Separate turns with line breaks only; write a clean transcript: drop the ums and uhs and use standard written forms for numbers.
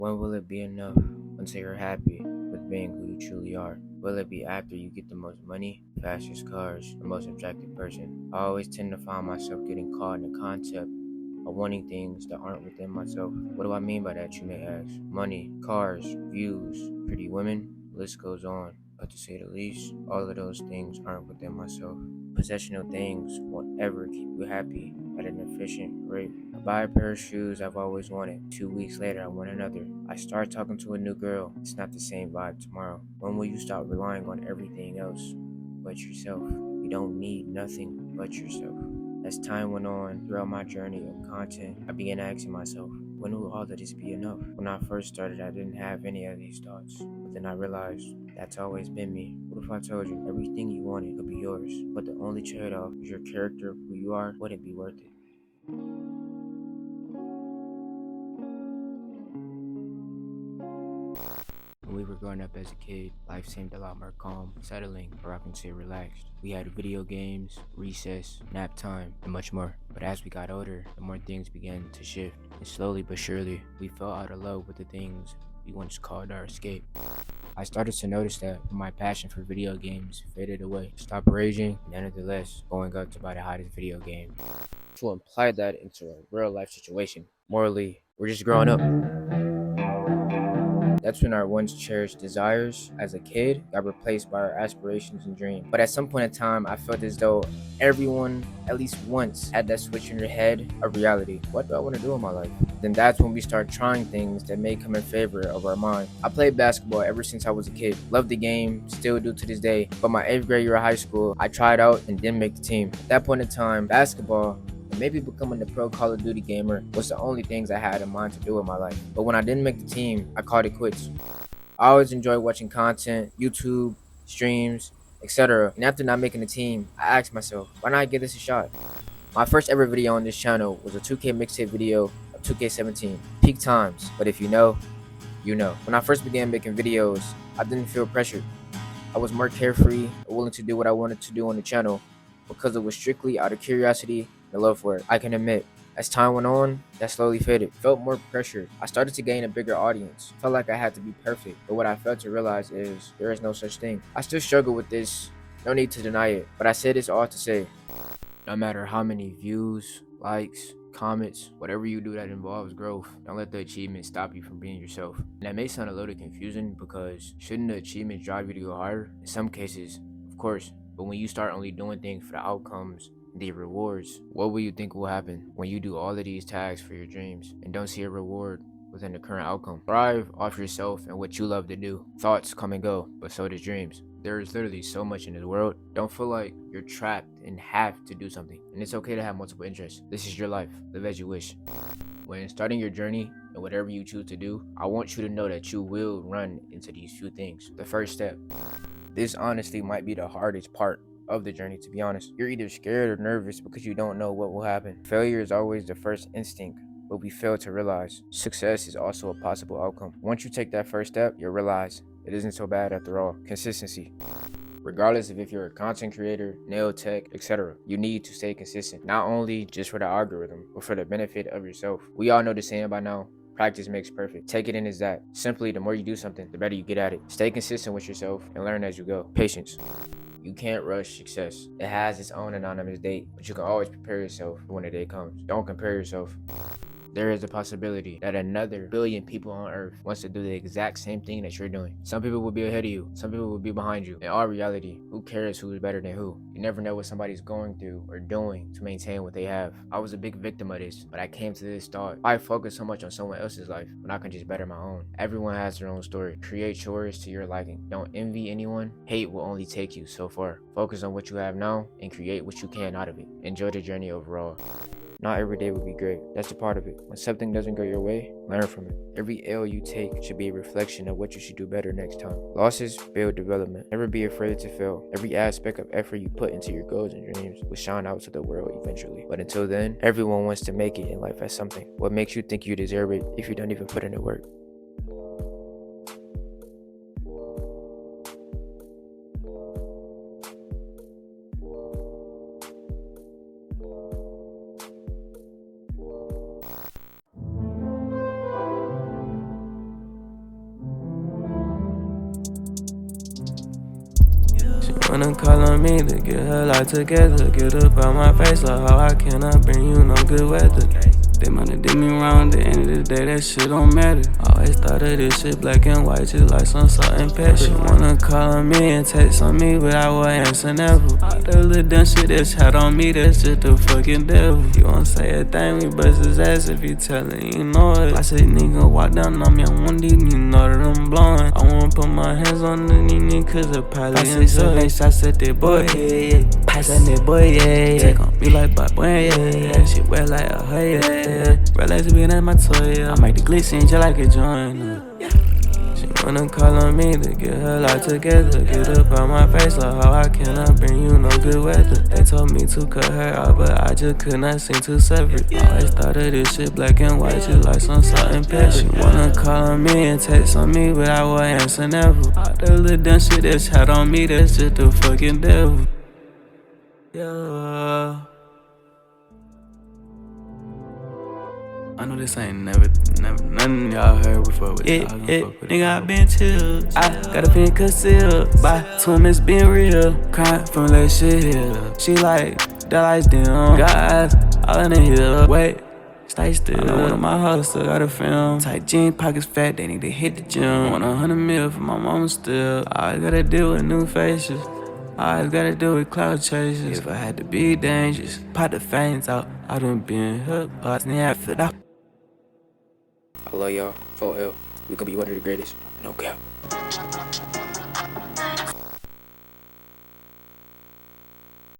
When will it be enough? Until you're happy with being who you truly are. Will it be after you get the most money, fastest cars, the most attractive person? I always tend to find myself getting caught in the concept of wanting things that aren't within myself. What do I mean by that, you may ask? Money, cars, views, pretty women, the list goes on. But to say the least, all of those things aren't within myself. Possessional things won't ever keep you happy at an efficient rate. I buy a pair of shoes I've always wanted. 2 weeks later, I want another. I start talking to a new girl. It's not the same vibe tomorrow. When will you stop relying on everything else but yourself? You don't need nothing but yourself. As time went on throughout my journey of content, I began asking myself, when will all of this be enough? When I first started, I didn't have any of these thoughts. But then I realized that's always been me. What if I told you everything you wanted could be yours, but the only trade-off is your character of who you are? Would it be worth it? When we were growing up as a kid, life seemed a lot more calm, settling, or I can say relaxed. We had video games, recess, nap time, and much more. But as we got older, the more things began to shift. And slowly but surely, we fell out of love with the things we once called our escape. I started to notice that my passion for video games faded away. Stopped raging, nonetheless, going up to buy the hottest video game. To apply that into a real life situation, morally, we're just growing up. That's when our once cherished desires as a kid got replaced by our aspirations and dreams. But at some point in time, I felt as though everyone, at least once, had that switch in their head of reality. What do I want to do in my life? Then that's when we start trying things that may come in favor of our mind. I played basketball ever since I was a kid. Loved the game, still do to this day. But my 8th grade year of high school, I tried out and didn't make the team. At that point in time, basketball and maybe becoming a pro Call of Duty gamer was the only things I had in mind to do in my life. But when I didn't make the team, I called it quits. I always enjoy watching content, YouTube, streams, etc. And after not making the team, I asked myself, why not give this a shot? My first ever video on this channel was a 2K mixtape video of 2K17, peak times. But if you know, you know. When I first began making videos, I didn't feel pressured. I was more carefree and willing to do what I wanted to do on the channel because it was strictly out of curiosity and love for it. I can admit, as time went on, that slowly faded. Felt more pressure. I started to gain a bigger audience. Felt like I had to be perfect. But what I failed to realize is there is no such thing. I still struggle with this. No need to deny it. But I say this all to say, no matter how many views, likes, comments, whatever you do that involves growth, don't let the achievement stop you from being yourself. And that may sound a little confusing because shouldn't the achievement drive you to go harder? In some cases, of course. But when you start only doing things for the outcomes, the rewards, what will you think will happen when you do all of these tasks for your dreams and don't see a reward within the current outcome? Thrive off yourself and what you love to do. Thoughts come and go, but so does dreams. There is literally so much in this world. Don't feel like you're trapped and have to do something. And it's okay to have multiple interests. This is your life. Live as you wish. When starting your journey and whatever you choose to do, I want you to know that you will run into these few things. The first step. This honestly might be the hardest part of the journey, to be honest. You're either scared or nervous because you don't know what will happen. Failure is always the first instinct, but we fail to realize success is also a possible outcome. Once you take that first step, you'll realize it isn't so bad after all. Consistency. Regardless of if you're a content creator, nail tech, etc., you need to stay consistent, not only just for the algorithm, but for the benefit of yourself. We all know the saying by now, practice makes perfect. Take it in as that. Simply, the more you do something, the better you get at it. Stay consistent with yourself and learn as you go. Patience. You can't rush success. It has its own anonymous date, but you can always prepare yourself for when the day comes. Don't compare yourself. There is a possibility that another billion people on earth wants to do the exact same thing that you're doing. Some people will be ahead of you. Some people will be behind you. In all reality, who cares who is better than who? You never know what somebody's going through or doing to maintain what they have. I was a big victim of this, but I came to this thought. Why focus so much on someone else's life when I can just better my own? Everyone has their own story. Create yours to your liking. Don't envy anyone. Hate will only take you so far. Focus on what you have now and create what you can out of it. Enjoy the journey overall. Not every day will be great. That's a part of it. When something doesn't go your way, learn from it. Every L you take should be a reflection of what you should do better next time. Losses build development. Never be afraid to fail. Every aspect of effort you put into your goals and dreams will shine out to the world eventually. But until then, everyone wants to make it in life as something. What makes you think you deserve it if you don't even put in the work?
wanna call on me to get her life together. Get up out my face like how I cannot bring you no good weather. They might have did me wrong, at the end of the day, that shit don't matter. Always thought of this shit black and white, just like some salt and pepper. She wanna call on me and text on me, but I will answer never. All the little dumb shit that's had on me, that's just the fucking devil. You won't say a thing, we bust his ass if you tellin', you know it. I said, nigga, walk down on me, I want these, you know that I'm blowing. I wanna put my hands on the nigga, cause I probably enjoy it. So next I said, that boy, yeah, pass that boy, yeah. Take on me like bad boy, yeah. Shit wet like a hood, yeah. Relax to be in my toy, yeah. I make the glitz just like a joint, She wanna call on me to get her life together. Get up out my face like how I cannot bring you no good weather. They told me to cut her out, but I just could not seem to sever it. Always thought of this shit black and white, just like some salt and pepper. She wanna call on me and text on me, but I will answer never. All the little dumb shit that's had on me, that's just the fucking devil. Yeah. I know this ain't never, nothing y'all heard before, but y'all gonna fuck with it. Nigga, I been chill. I got a pin concealed by twin, it's been real. Crying from that shit here. She like, that lights dim. Got eyes all in the hill. Wait, stay still. I know one of my hoes still got a film. Tight jeans, pockets fat, they need to hit the gym. Want 100 mil for my mama still. I gotta deal with new faces. I gotta do with cloud chasers. If I had to be dangerous, pop the fangs out. I done been hooked, but now I feel out.
I love y'all. 4L. We could be one of the greatest. No cap.